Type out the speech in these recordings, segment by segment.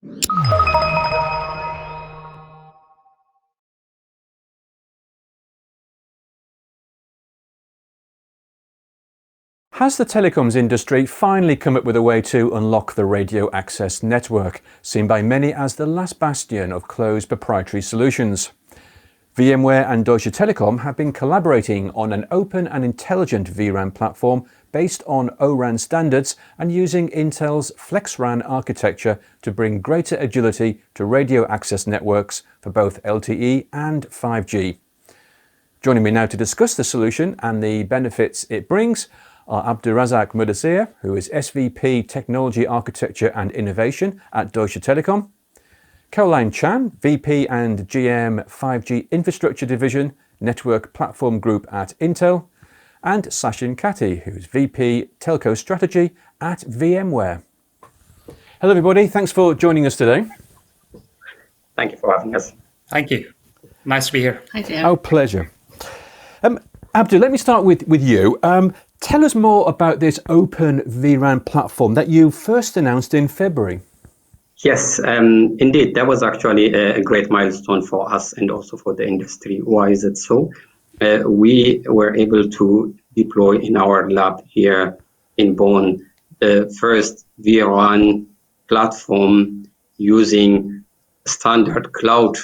Has the telecoms industry finally come up with a way to unlock the radio access network, seen by many as the last bastion of closed proprietary solutions? VMware and Deutsche Telekom have been collaborating on an open and intelligent vRAN platform based on ORAN standards and using Intel's FlexRun architecture to bring greater agility to radio access networks for both LTE and 5G. Joining me now to discuss the solution and the benefits it brings are Abdurazak Mudassir, who is SVP Technology Architecture and Innovation at Deutsche Telekom, Caroline Chan, VP and GM 5G Infrastructure Division, Network Platform Group at Intel, and Sachin Katti, who's VP Telco Strategy at VMware. Hello everybody, thanks for joining us today. Thank you for having us. Thank you. Nice to be here. Hi there. Oh, pleasure. Abdu, let me start with you. Tell us more about this open vRAN platform that you first announced in February. Yes, indeed, that was actually a great milestone for us and also for the industry. Why is it so? We were able to deploy in our lab here in Bonn the first vRAN platform using standard cloud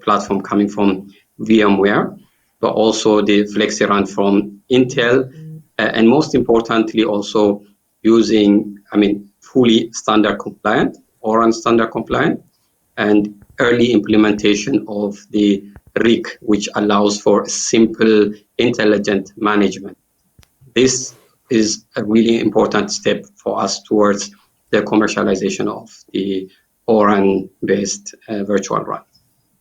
platform coming from VMware, but also the FlexRun from Intel, and most importantly also using, fully standard compliant, ORAN standard compliant, and early implementation of the RIC, which allows for simple, intelligent management. This is a really important step for us towards the commercialization of the ORAN-based virtual RAN.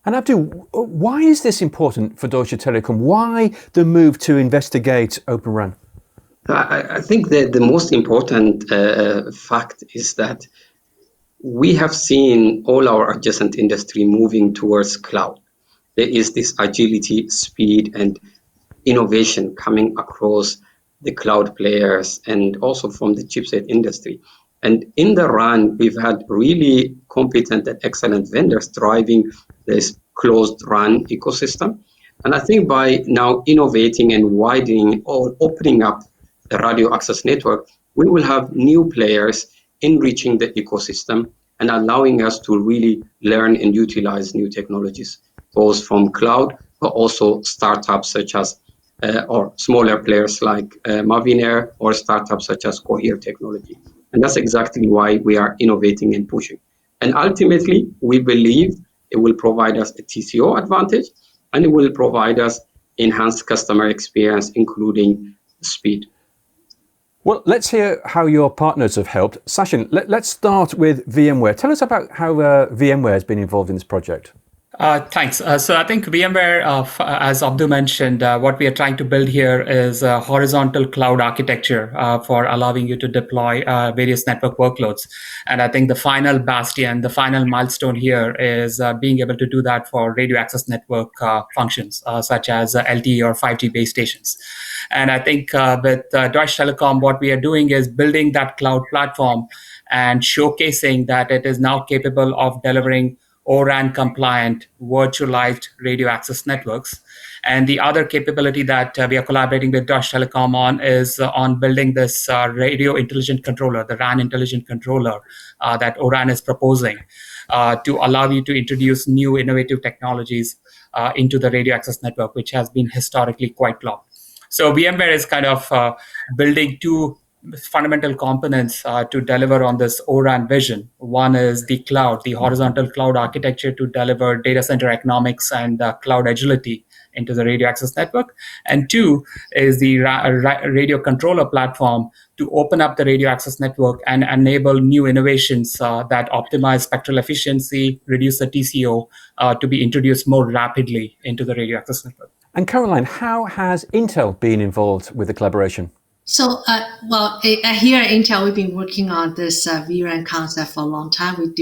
And Abdu, why is this important for Deutsche Telekom? Why the move to investigate Open RAN? I think that the most important fact is that we have seen all our adjacent industry moving towards cloud. There is this agility, speed, and innovation coming across the cloud players and also from the chipset industry. And in the RAN, we've had really competent and excellent vendors driving this closed RAN ecosystem. And I think by now innovating and widening or opening up the radio access network, we will have new players enriching the ecosystem and allowing us to really learn and utilize new technologies, both from cloud, but also startups such as, or smaller players like Mavineer, or startups such as Cohere Technology. And that's exactly why we are innovating and pushing. And ultimately, we believe it will provide us a TCO advantage, and it will provide us enhanced customer experience, including speed. Well, let's hear how your partners have helped. Sachin, let's start with VMware. Tell us about how VMware has been involved in this project. Thanks. So I think VMware, as Abdu mentioned, what we are trying to build here is a horizontal cloud architecture for allowing you to deploy various network workloads. And I think the final bastion, the final milestone here is being able to do that for radio access network functions, such as LTE or 5G base stations. And I think with Deutsche Telekom, what we are doing is building that cloud platform and showcasing that it is now capable of delivering ORAN compliant virtualized radio access networks. And the other capability that we are collaborating with Deutsche Telekom on is on building this radio intelligent controller, the RAN intelligent controller that ORAN is proposing to allow you to introduce new innovative technologies into the radio access network, which has been historically quite locked. So VMware is kind of building two fundamental components to deliver on this ORAN vision. One is the cloud, the horizontal cloud architecture to deliver data center economics and cloud agility into the radio access network. And two is the radio controller platform to open up the radio access network and enable new innovations that optimize spectral efficiency, reduce the TCO to be introduced more rapidly into the radio access network. And Caroline, how has Intel been involved with the collaboration? So, here at Intel, we've been working on this vRAN concept for a long time. We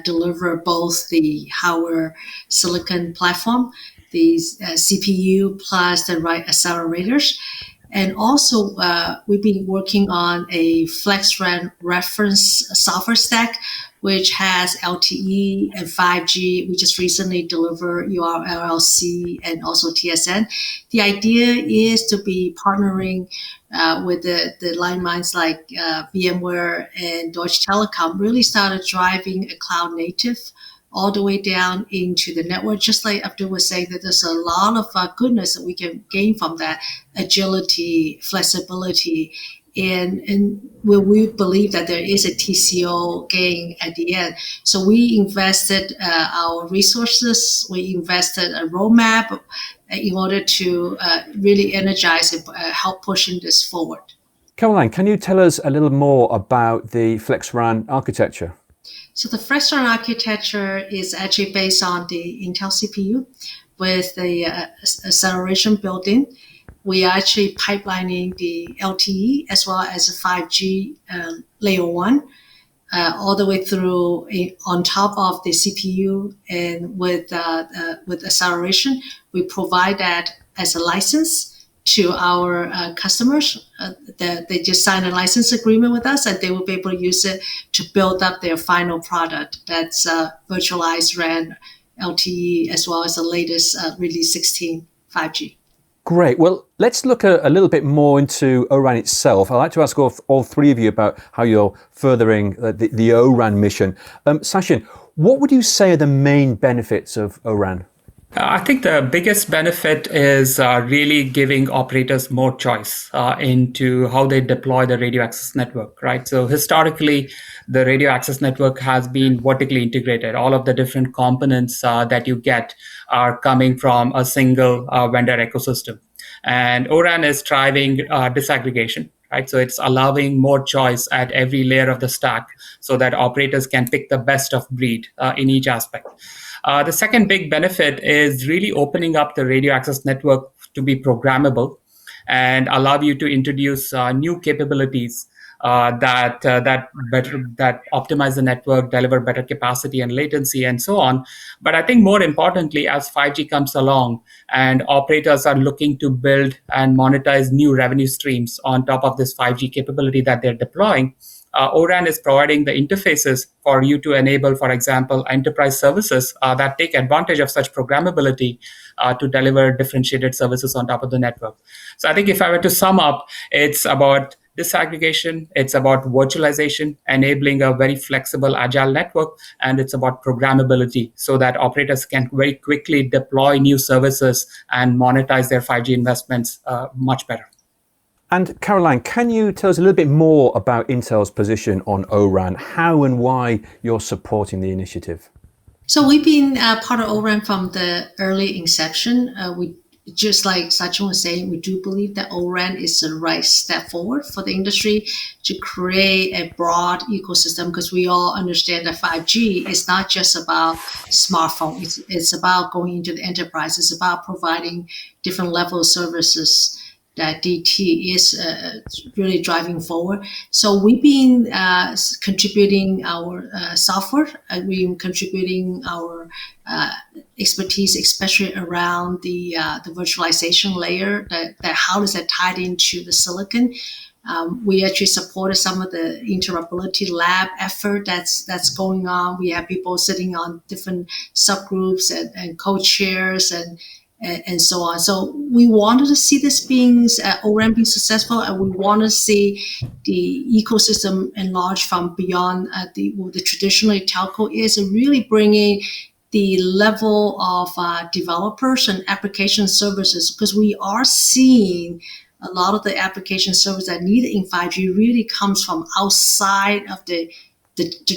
deliver both the hardware silicon platform, the CPU plus the right accelerators. And also, we've been working on a FlexRun reference software stack, which has LTE and 5G. We just recently delivered URLLC and also TSN. The idea is to be partnering with the line minds like VMware and Deutsche Telekom, really started driving a cloud native all the way down into the network. Just like Abdul was saying, that there's a lot of goodness that we can gain from that: agility, flexibility, and where we believe that there is a TCO gain at the end. So we invested our resources, we invested a roadmap in order to really energize and help pushing this forward. Caroline, can you tell us a little more about the FlexRun architecture? So the FlexRun architecture is actually based on the Intel CPU with the acceleration built in. We are actually pipelining the LTE as well as the 5G layer 1 all the way through on top of the CPU, and with acceleration, we provide that as a license to our customers. They just sign a license agreement with us, and they will be able to use it to build up their final product. That's virtualized RAN, LTE, as well as the latest release 16 5G. Great. Well, let's look a little bit more into ORAN itself. I'd like to ask all three of you about how you're furthering the ORAN mission. Sachin, what would you say are the main benefits of ORAN? I think the biggest benefit is really giving operators more choice into how they deploy the radio access network, right? So historically, the radio access network has been vertically integrated. All of the different components that you get are coming from a single vendor ecosystem. And ORAN is driving disaggregation, right? So it's allowing more choice at every layer of the stack so that operators can pick the best of breed in each aspect. The second big benefit is really opening up the radio access network to be programmable and allow you to introduce new capabilities that optimize the network, deliver better capacity and latency, and so on. But I think more importantly, as 5G comes along and operators are looking to build and monetize new revenue streams on top of this 5G capability that they're deploying, ORAN is providing the interfaces for you to enable, for example, enterprise services that take advantage of such programmability to deliver differentiated services on top of the network. So I think if I were to sum up, it's about disaggregation, it's about virtualization, enabling a very flexible, agile network, and it's about programmability so that operators can very quickly deploy new services and monetize their 5G investments much better. And Caroline, can you tell us a little bit more about Intel's position on ORAN, how and why you're supporting the initiative? So we've been part of ORAN from the early inception. We, just like Sachin was saying, we do believe that ORAN is the right step forward for the industry to create a broad ecosystem, because we all understand that 5G is not just about smartphone. It's about going into the enterprise. It's about providing different level of services that DT is really driving forward. So we've been contributing our software, we've been contributing our expertise, especially around the virtualization layer, that how does that tie into the silicon. We actually supported some of the interoperability lab effort that's going on. We have people sitting on different subgroups and co-chairs and so on. So we wanted to see this being ORAN being successful, and we want to see the ecosystem enlarge from beyond the traditional telco is, and really bringing the level of developers and application services, because we are seeing a lot of the application services that needed in 5G really comes from outside of the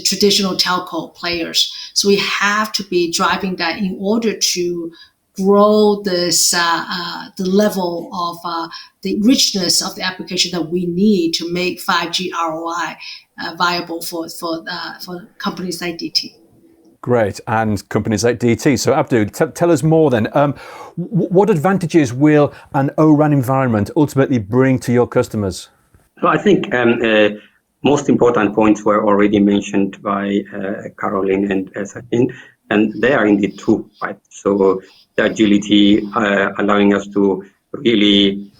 traditional telco players. So we have to be driving that in order to grow this the level of the richness of the application that we need to make 5G ROI viable for companies like DT. Great, and companies like DT. So Abdul, tell us more then. What advantages will an ORAN environment ultimately bring to your customers? So I think most important points were already mentioned by Caroline and Sachin, and they are indeed true, right? So the agility allowing us to really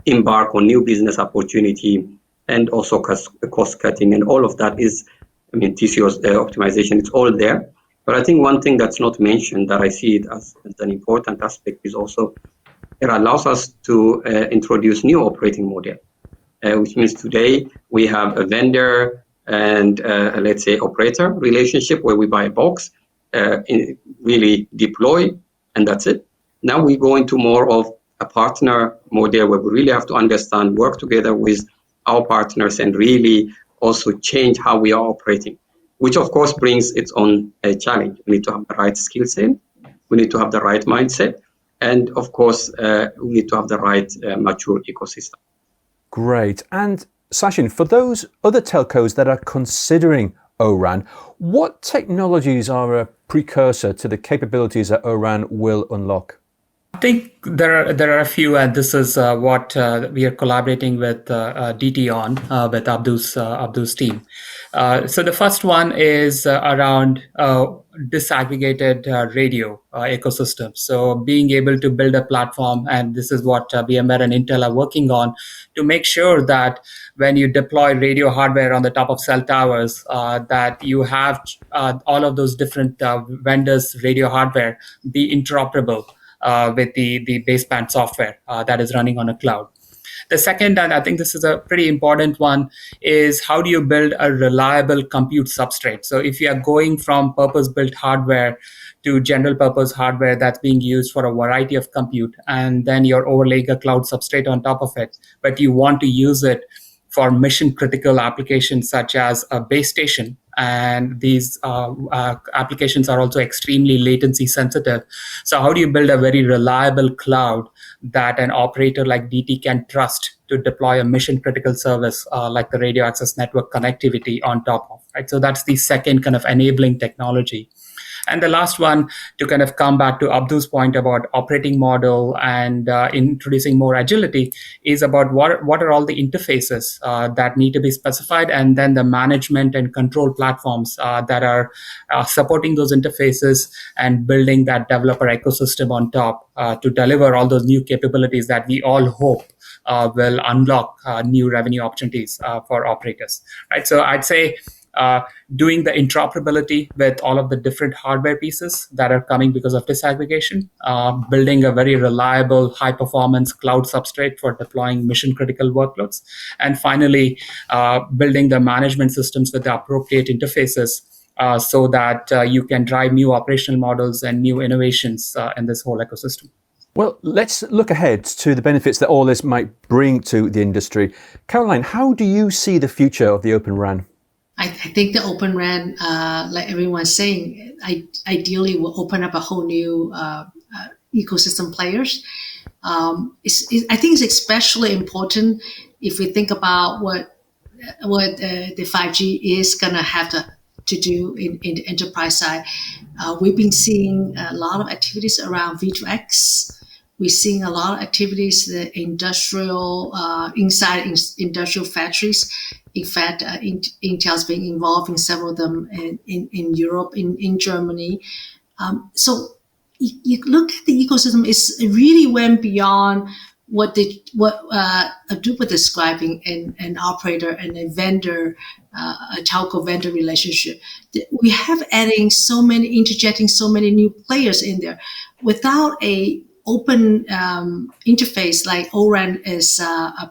embark on new business opportunity and also cost cutting, and all of that is, TCO optimization, it's all there. But I think one thing that's not mentioned that I see it as an important aspect is also it allows us to introduce new operating model, which means today we have a vendor and let's say operator relationship where we buy a box, really deploy, and that's it. Now we go into more of a partner model where we really have to understand, work together with our partners and really also change how we are operating, which of course brings its own challenge. We need to have the right skill set, we need to have the right mindset, and of course we need to have the right mature ecosystem. Great. And Sachin, for those other telcos that are considering ORAN, what technologies are a precursor to the capabilities that ORAN will unlock? I think there are a few, and this is what we are collaborating with DT on, with Abdu's team. So the first one is around disaggregated radio ecosystem. So being able to build a platform, and this is what VMware and Intel are working on, to make sure that when you deploy radio hardware on the top of cell towers, that you have all of those different vendors' radio hardware be interoperable with the baseband software that is running on a cloud. The second, and I think this is a pretty important one, is how do you build a reliable compute substrate? So if you are going from purpose-built hardware to general purpose hardware that's being used for a variety of compute, and then you're overlaying a cloud substrate on top of it, but you want to use it for mission critical applications such as a base station, and these applications are also extremely latency sensitive. So how do you build a very reliable cloud that an operator like DT can trust to deploy a mission critical service like the radio access network connectivity on top of, right? So that's the second kind of enabling technology. And the last one, to kind of come back to Abdu's point about operating model and introducing more agility, is about what are all the interfaces that need to be specified, and then the management and control platforms that are supporting those interfaces and building that developer ecosystem on top to deliver all those new capabilities that we all hope will unlock new revenue opportunities for operators, right? So I'd say doing the interoperability with all of the different hardware pieces that are coming because of disaggregation, building a very reliable, high-performance cloud substrate for deploying mission-critical workloads, and finally, building the management systems with the appropriate interfaces so that you can drive new operational models and new innovations in this whole ecosystem. Well, let's look ahead to the benefits that all this might bring to the industry. Caroline, how do you see the future of the Open RAN? I think the Open RAN, like everyone's saying, ideally will open up a whole new ecosystem players. I think it's especially important if we think about what the 5G is going to have to do in the enterprise side. We've been seeing a lot of activities around V2X. We're seeing a lot of activities that inside industrial factories. In fact, Intel's being involved in several of them in Europe, in Germany. So you look at the ecosystem, it really went beyond what Adu was describing, an operator and a vendor, a telco vendor relationship. We have interjecting so many new players in there without a open interface like ORAN is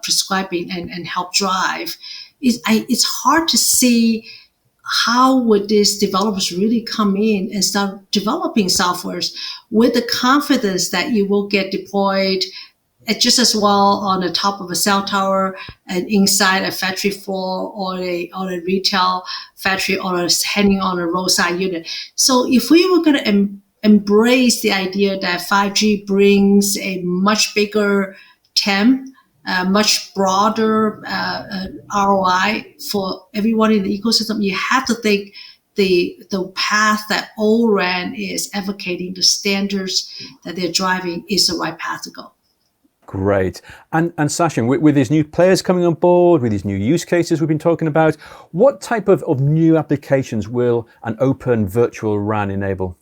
prescribing and help drive. It's hard to see how would these developers really come in and start developing softwares with the confidence that you will get deployed just as well on the top of a cell tower and inside a factory floor or a retail factory or hanging on a roadside unit. So if we were going to embrace the idea that 5G brings a much bigger TAM, much broader ROI for everyone in the ecosystem, you have to think the path that ORAN is advocating, the standards that they're driving is the right path to go. Great. And Sachin, with these new players coming on board, with these new use cases we've been talking about, what type of new applications will an open virtual RAN enable?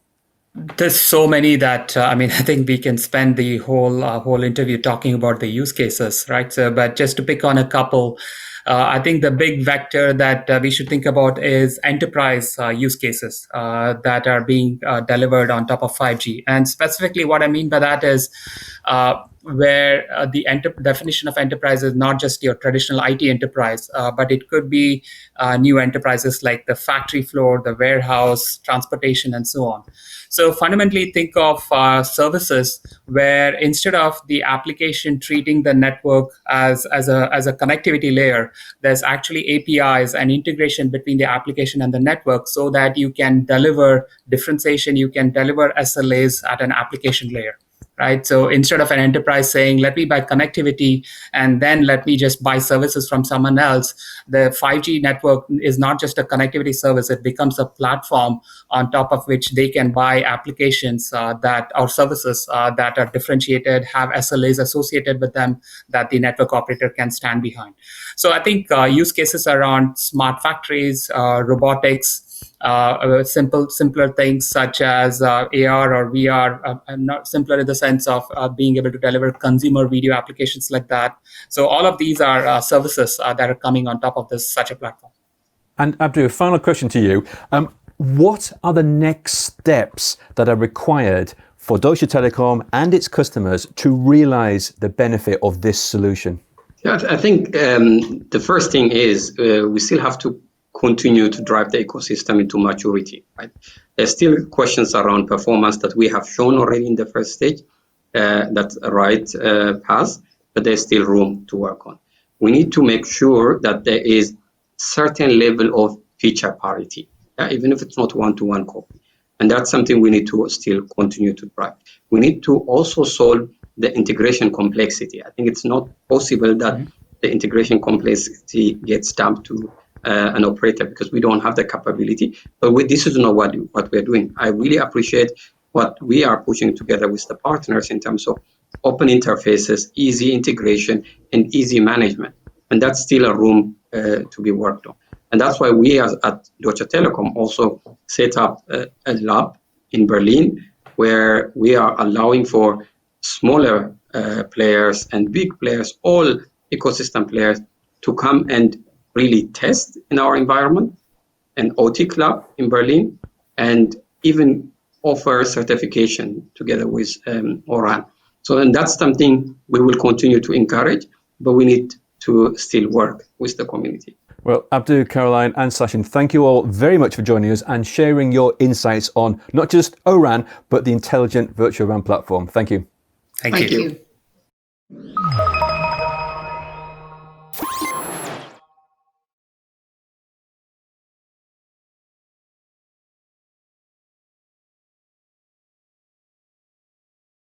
There's so many that I think we can spend the whole interview talking about the use cases, right? So, but just to pick on a couple, I think the big vector that we should think about is enterprise use cases that are being delivered on top of 5G. And specifically, what I mean by that is where the definition of enterprise is not just your traditional IT enterprise, but it could be new enterprises like the factory floor, the warehouse, transportation, and so on. So fundamentally, think of services where instead of the application treating the network as a connectivity layer, there's actually APIs and integration between the application and the network so that you can deliver differentiation, you can deliver SLAs at an application layer. Right. So instead of an enterprise saying, let me buy connectivity and then let me just buy services from someone else, the 5G network is not just a connectivity service. It becomes a platform on top of which they can buy applications that or services that are differentiated, have SLAs associated with them that the network operator can stand behind. So I think use cases around smart factories, robotics, simpler things such as AR or VR, and not simpler in the sense of being able to deliver consumer video applications like that. So all of these are services that are coming on top of such a platform. And Abdu, a final question to you. What are the next steps that are required for Deutsche Telekom and its customers to realize the benefit of this solution? Yeah, I think the first thing is we still have to continue to drive the ecosystem into maturity. Right? There's still questions around performance that we have shown already in the first stage. That's a right path, but there's still room to work on. We need to make sure that there is certain level of feature parity, even if it's not one-to-one copy. And that's something we need to still continue to drive. We need to also solve the integration complexity. I think it's not possible that the integration complexity gets dumped to an operator because we don't have the capability. But this is not what we're doing. I really appreciate what we are pushing together with the partners in terms of open interfaces, easy integration, and easy management. And that's still a room to be worked on. And that's why we at Deutsche Telekom also set up a lab in Berlin where we are allowing for smaller players and big players, all ecosystem players, to come and really test in our environment, an OT club in Berlin, and even offer certification together with ORAN. So, and that's something we will continue to encourage, but we need to still work with the community. Well, Abdu, Caroline and Sachin, thank you all very much for joining us and sharing your insights on not just ORAN, but the intelligent virtual RAN platform. Thank you. Thank you.